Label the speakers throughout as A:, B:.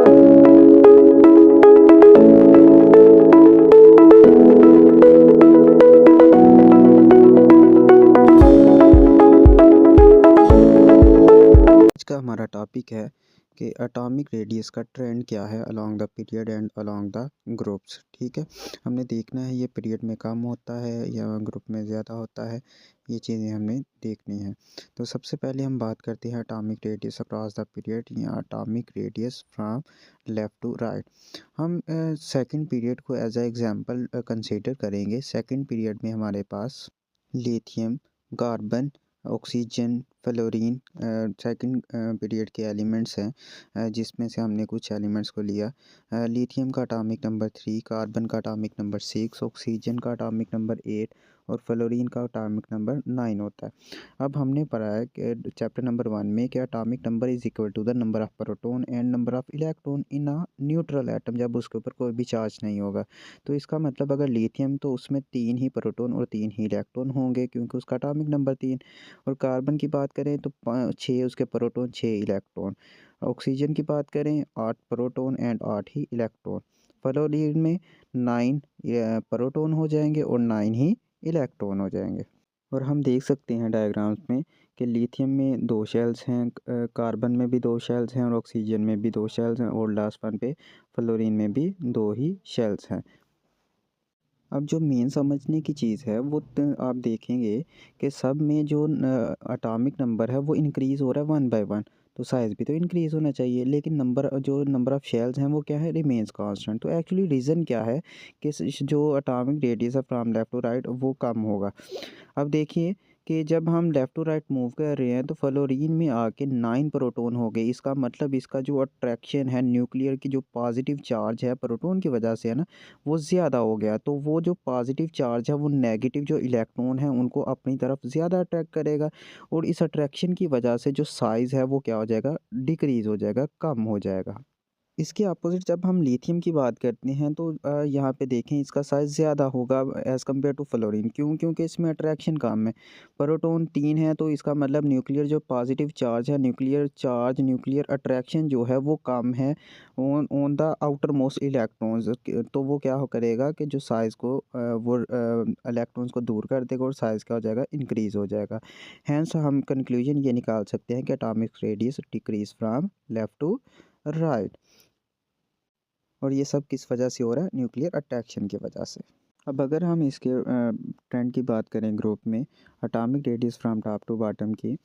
A: आज का हमारा टॉपिक है कि एटॉमिक रेडियस का ट्रेंड क्या है along the period and along the groups. ठीक है, हमने देखना है ये पीरियड में कम होता है या ग्रुप में ज़्यादा होता है, ये चीज़ें हमें देखनी है। तो सबसे पहले हम बात करते हैं atomic radius across the period या atomic radius from left to right. हम सेकंड पीरियड को एज अ एग्जांपल कंसीडर करेंगे। सेकंड पीरियड में हमारे पास lithium, carbon, oxygen, fluorine second period के एलिमेंट्स हैं, जिसमें से हमने कुछ एलिमेंट्स को लिया। लिथियम का एटॉमिक नंबर 3, कार्बन का एटॉमिक नंबर 6, ऑक्सीजन का एटॉमिक नंबर 8 और फ्लोरीन का एटॉमिक नंबर 9 होता है। अब हमने पढ़ा है कि चैप्टर नंबर 1 में कि atomic number is equal to the number of proton and number of electron in a neutral atom, जब उसके ऊपर कोई भी चार्ज नहीं होगा। तो इसका मतलब अगर लिथियम तो उसमें 3 ही प्रोटॉन और 3 ही इलेक्ट्रॉन होंगे, क्योंकि उसका एटॉमिक नंबर 3। और कार्बन की बात करें तो 6 उसके प्रोटॉन, 6 इलेक्ट्रॉन। ऑक्सीजन की बात करें 8 proton and 8 he electron. Fluorine में 9 प्रोटॉन हो जाएंगे और 9 ही इलेक्ट्रॉन हो जाएंगे। और हम देख सकते हैं डायग्राम्स में कि लिथियम में 2 शेल्स हैं, कार्बन में भी 2 शेल्स हैं और ऑक्सीजन में भी 2 शेल्स हैं और लास्ट वन पे फ्लोरीन में भी 2 ही शेल्स हैं। अब जो मेन समझने की चीज़ है वो आप देखेंगे कि सब में जो एटॉमिक नंबर है वो इंक्रीज़ हो रहा है 1 बाय 1। तो साइज़ भी तो इंक्रीज़ होना चाहिए, लेकिन नंबर ऑफ़ शेल्स हैं वो क्या है, रिमेंस कांस्टेंट। तो एक्चुअली रीज़न क्या है कि जो एटॉमिक रेडियस है फ्रॉम लेफ़्ट टू राइट वो कम होगा। अब देखिए कि जब हम लेफ़्ट टू राइट मूव कर रहे हैं तो फ्लोरीन में आके 9 प्रोटॉन हो गए। इसका मतलब इसका जो अट्रैक्शन है, न्यूक्लियर की जो पॉजिटिव चार्ज है प्रोटॉन की वजह से है ना, वो ज़्यादा हो गया। तो वो जो पॉजिटिव चार्ज है वो नेगेटिव जो इलेक्ट्रॉन है उनको अपनी तरफ ज़्यादा अट्रैक्ट करेगा, और इस अट्रैक्शन की वजह से जो साइज़ है वो क्या हो जाएगा, डिक्रीज़ हो जाएगा, कम हो जाएगा। इसके अपोज़िट जब हम लिथियम की बात करते हैं तो यहाँ पे देखें इसका साइज़ ज़्यादा होगा एज़ कम्पेयर टू फ्लोरीन। क्यों? क्योंकि इसमें अट्रैक्शन कम है। प्रोटॉन 3 है तो इसका मतलब न्यूक्लियर जो पॉजिटिव चार्ज है, न्यूक्लियर चार्ज, न्यूक्लियर अट्रैक्शन जो है वो कम है on on the outer most electrons. तो वो क्या हो करेगा कि जो साइज़ को वो इलेक्ट्रॉन्स को दूर कर देगा और साइज़ क्या हो जाएगा, इंक्रीज़ हो जाएगा। हैंस हम कंक्लूजन ये निकाल सकते हैं कि atomic radius decrease from left to right. और ये सब किस वजह से हो रहा है, न्यूक्लियर अट्रैक्शन की वजह से। अब अगर हम इसके ट्रेंड की बात करें ग्रुप में, atomic radius from top to bottom की,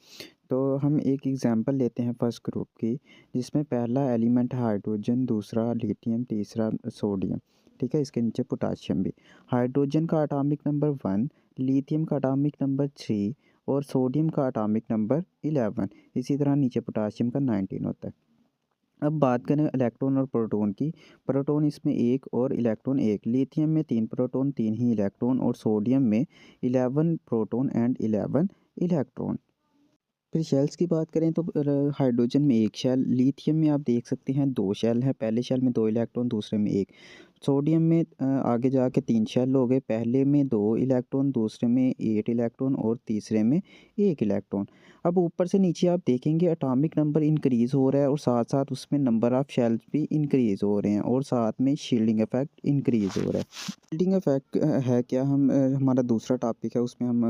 A: तो हम एक एग्जांपल लेते हैं फर्स्ट ग्रुप की, जिसमें पहला एलिमेंट है हाइड्रोजन, दूसरा लिथियम, तीसरा सोडियम। ठीक है, इसके नीचे पोटाशियम भी। हाइड्रोजन का एटॉमिक नंबर 1, लिथियम का एटॉमिक नंबर 3 और सोडियम का एटॉमिक नंबर 11। इसी तरह नीचे पोटाशियम का 19 होता है। अब बात करें इलेक्ट्रॉन और प्रोटॉन की। प्रोटॉन इसमें 1 और इलेक्ट्रॉन 1। लिथियम में 3 प्रोटॉन, 3 ही इलेक्ट्रॉन और सोडियम में 11 प्रोटॉन एंड 11 इलेक्ट्रॉन। फिर शेल्स की बात करें तो हाइड्रोजन में 1 शेल, लिथियम में आप देख सकते हैं 2 शेल हैं, पहले शेल में 2 इलेक्ट्रॉन, दूसरे में 1। सोडियम में आगे जाके 3 शेल हो गए, पहले में 2 इलेक्ट्रॉन, दूसरे में 8 इलेक्ट्रॉन और तीसरे में 1 इलेक्ट्रॉन। अब ऊपर से नीचे आप देखेंगे एटॉमिक नंबर इंक्रीज़ हो रहा है और साथ साथ उसमें नंबर ऑफ़ शेल्स भी इंक्रीज़ हो रहे हैं और साथ में शील्डिंग इफेक्ट इंक्रीज़ हो रहा है। शील्डिंग इफेक्ट है क्या, हम हमारा दूसरा टॉपिक है, उसमें हम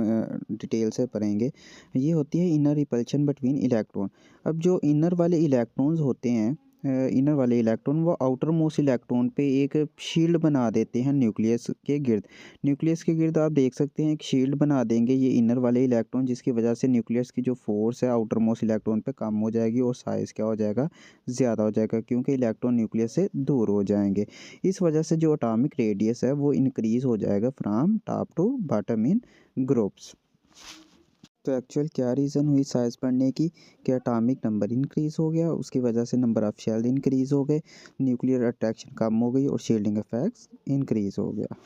A: डिटेल से पढ़ेंगे। ये होती है इनर रिपल्शन बिटवीन इलेक्ट्रॉन। अब जो इनर वाले इलेक्ट्रॉन्स होते हैं, इनर वाले इलेक्ट्रॉन वो आउटर मोस्ट इलेक्ट्रॉन पे एक शील्ड बना देते हैं न्यूक्लियस के गिर्द। न्यूक्लियस के गिर्द आप देख सकते हैं एक शील्ड बना देंगे ये इनर वाले इलेक्ट्रॉन, जिसकी वजह से न्यूक्लियस की जो फोर्स है आउटर मोस्ट इलेक्ट्रॉन पे कम हो जाएगी और साइज़ क्या हो जाएगा, ज़्यादा हो जाएगा, क्योंकि इलेक्ट्रॉन न्यूक्लियस से दूर हो जाएंगे। इस वजह से जो एटॉमिक रेडियस है वो इंक्रीज़ हो जाएगा from top to bottom in groups. तो एक्चुअल क्या रीज़न हुई साइज़ बढ़ने की, कि एटॉमिक नंबर इंक्रीज़ हो गया, उसकी वजह से नंबर ऑफ़ शेल इंक्रीज़ हो गए, न्यूक्लियर अट्रैक्शन कम हो गई और शील्डिंग इफेक्ट्स इंक्रीज़ हो गया।